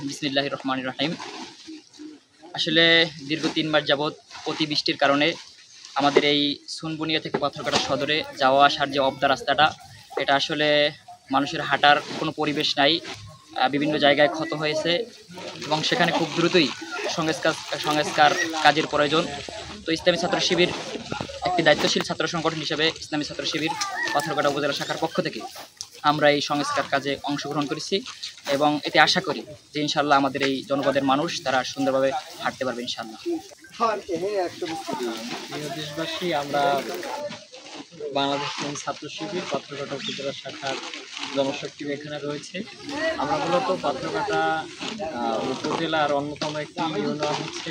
বিসমিল্লাহির রহমানির রহিম। আসলে দীর্ঘ ৩ মাস যাবৎ অতিবৃষ্টির কারণে আমাদের এই সুনবুনিয়া থেকে পাথরঘাটা সদরে যাওয়া আসার যে অবদা রাস্তাটা, এটা আসলে মানুষের হাঁটার কোনো পরিবেশ নাই। বিভিন্ন জায়গায় ক্ষত হয়েছে এবং সেখানে খুব দ্রুতই সংস্কার কাজের প্রয়োজন। তো ইসলামী ছাত্র শিবির একটি দায়িত্বশীল ছাত্র সংগঠন হিসেবে ইসলামী ছাত্র শিবির পাথরঘাটা উপজেলা শাখার পক্ষ থেকে আমরা এই সংস্কার কাজে অংশগ্রহণ করেছি এবং এতে আশা করি যে ইনশাল্লাহ আমাদের এই জনপদের মানুষ তারা সুন্দরভাবে হাঁটতে পারবে ইনশাল্লাহ। প্রিয় দেশবাসী, আমরা বাংলাদেশ ছাত্র শিবির পাথরঘাটা উপজেলা শাখার জনশক্তি এখানে রয়েছে। আমরা মূলত পাথরঘাটা উপজেলার অন্যতম একটি ইউনিয়ন হচ্ছে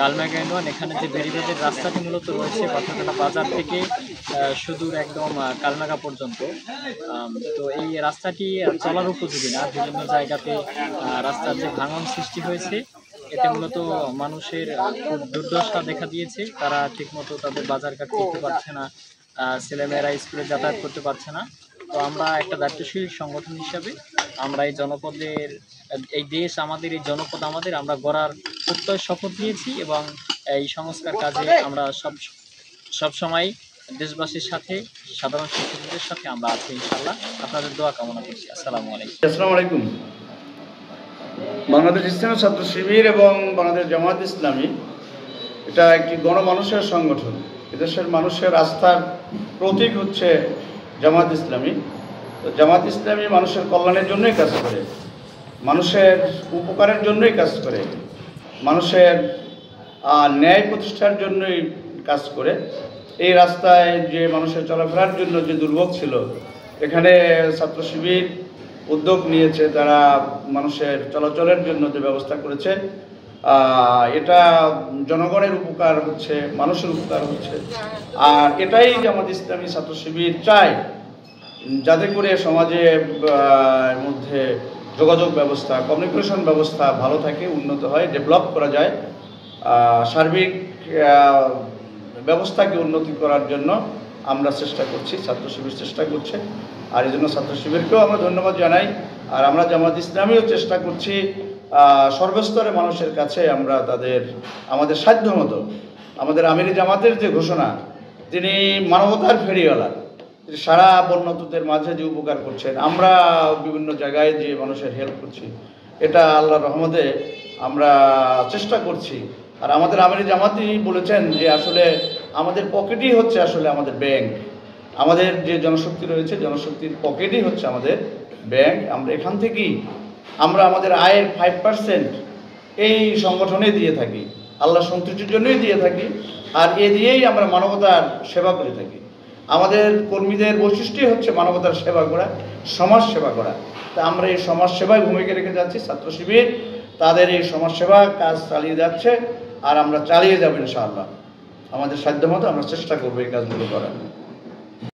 কালমেঘা ইউনিয়ন। এখানে যে বেরিবাদের রাস্তাটি মূলত রয়েছে পাথরঘাটা বাজার থেকে সুদূর একদম কালমেঘা পর্যন্ত। তো এই রাস্তাটি চলার উপযোগী না, বিভিন্ন জায়গাতে রাস্তার যে ভাঙন সৃষ্টি হয়েছে এতে মূলত মানুষের খুব দুর্দশা দেখা দিয়েছে। তারা ঠিকমতো তাদের বাজারঘাট করতে পারছে না, ছেলেমেয়েরা স্কুলে যাতায়াত করতে পারছে না। তো আমরা একটা দায়িত্বশীল সংগঠন হিসাবে আমরা এই জনপদের, এই দেশ আমাদের, এই জনপদ আমাদের, আমরা গড়ার প্রত্যয় শপথ নিয়েছি এবং এই সংস্কার কাজে আমরা সবসময় দেশবাসীর সাথে, সাধারণ শিক্ষার্থীদের সাথে আমরা আছি ইনশাল্লাহ। আপনাদের দোয়া কামনা করছি। আসসালামু আলাইকুম। বাংলাদেশ ইসলামী ছাত্র শিবির এবং বাংলাদেশ জামাত ইসলামী এটা একটি গণমানুষের সংগঠন। এদেশের মানুষের আস্থার প্রতীক হচ্ছে জামাত ইসলামী। তো জামাত ইসলামী মানুষের কল্যাণের জন্যই কাজ করে, মানুষের উপকারের জন্যই কাজ করে, মানুষের ন্যায় প্রতিষ্ঠার জন্যই কাজ করে। এই রাস্তায় যে মানুষের চলাফেরার জন্য যে দুর্ভোগ ছিল, এখানে ছাত্র শিবির উদ্যোগ নিয়েছে, তারা মানুষের চলাচলের জন্য যে ব্যবস্থা করেছে, এটা জনগণের উপকার হচ্ছে, মানুষের উপকার হচ্ছে। আর এটাই জামাত ইসলামী ছাত্র শিবির চায়, যাতে করে সমাজের মধ্যে যোগাযোগ ব্যবস্থা, কমিউনিকেশন ব্যবস্থা ভালো থাকে, উন্নত হয়, ডেভেলপ করা যায়। সার্বিক ব্যবস্থাকে উন্নতি করার জন্য আমরা চেষ্টা করছি, ছাত্র শিবির চেষ্টা করছে। আর এই জন্য ছাত্র শিবিরকেও আমরা ধন্যবাদ জানাই। আর আমরা জামাত ইসলামীও চেষ্টা করছি সর্বস্তরের মানুষের কাছে আমরা আমাদের সাধ্য মতো, আমাদের আমিরি জামাতের যে ঘোষণা, তিনি মানবতার ফেরিওয়ালা, সারা বন্যতুদের মাঝে যে উপকার করছেন, আমরা বিভিন্ন জায়গায় যে মানুষের হেল্প করছি, এটা আল্লাহর রহমতে আমরা চেষ্টা করছি। আর আমাদের আমিরি জামাতই বলেছেন যে আসলে আমাদের পকেটই হচ্ছে আসলে আমাদের ব্যাংক। আমাদের যে জনশক্তি রয়েছে, জনশক্তির পকেটই হচ্ছে আমাদের ব্যাংক। আমরা এখান থেকেই আমরা আমাদের আয়ের 5% এই সংগঠনে দিয়ে থাকি, আল্লাহ সন্তুষ্টির জন্যই দিয়ে থাকি। আর এ দিয়েই আমরা মানবতার সেবা করে থাকি। আমাদের কর্মীদের বৈশিষ্ট্যই হচ্ছে মানবতার সেবা করা, সমাজ সেবা করা। তা আমরা এই সমাজ সেবায় ভূমিকা রেখে যাচ্ছি। ছাত্র শিবির তাদের এই সমাজ সেবা কাজ চালিয়ে যাচ্ছে, আর আমরা চালিয়ে যাব ইনশাআল্লাহ। আমাদের সাধ্যমতো আমরা চেষ্টা করবো এই কাজগুলো করার।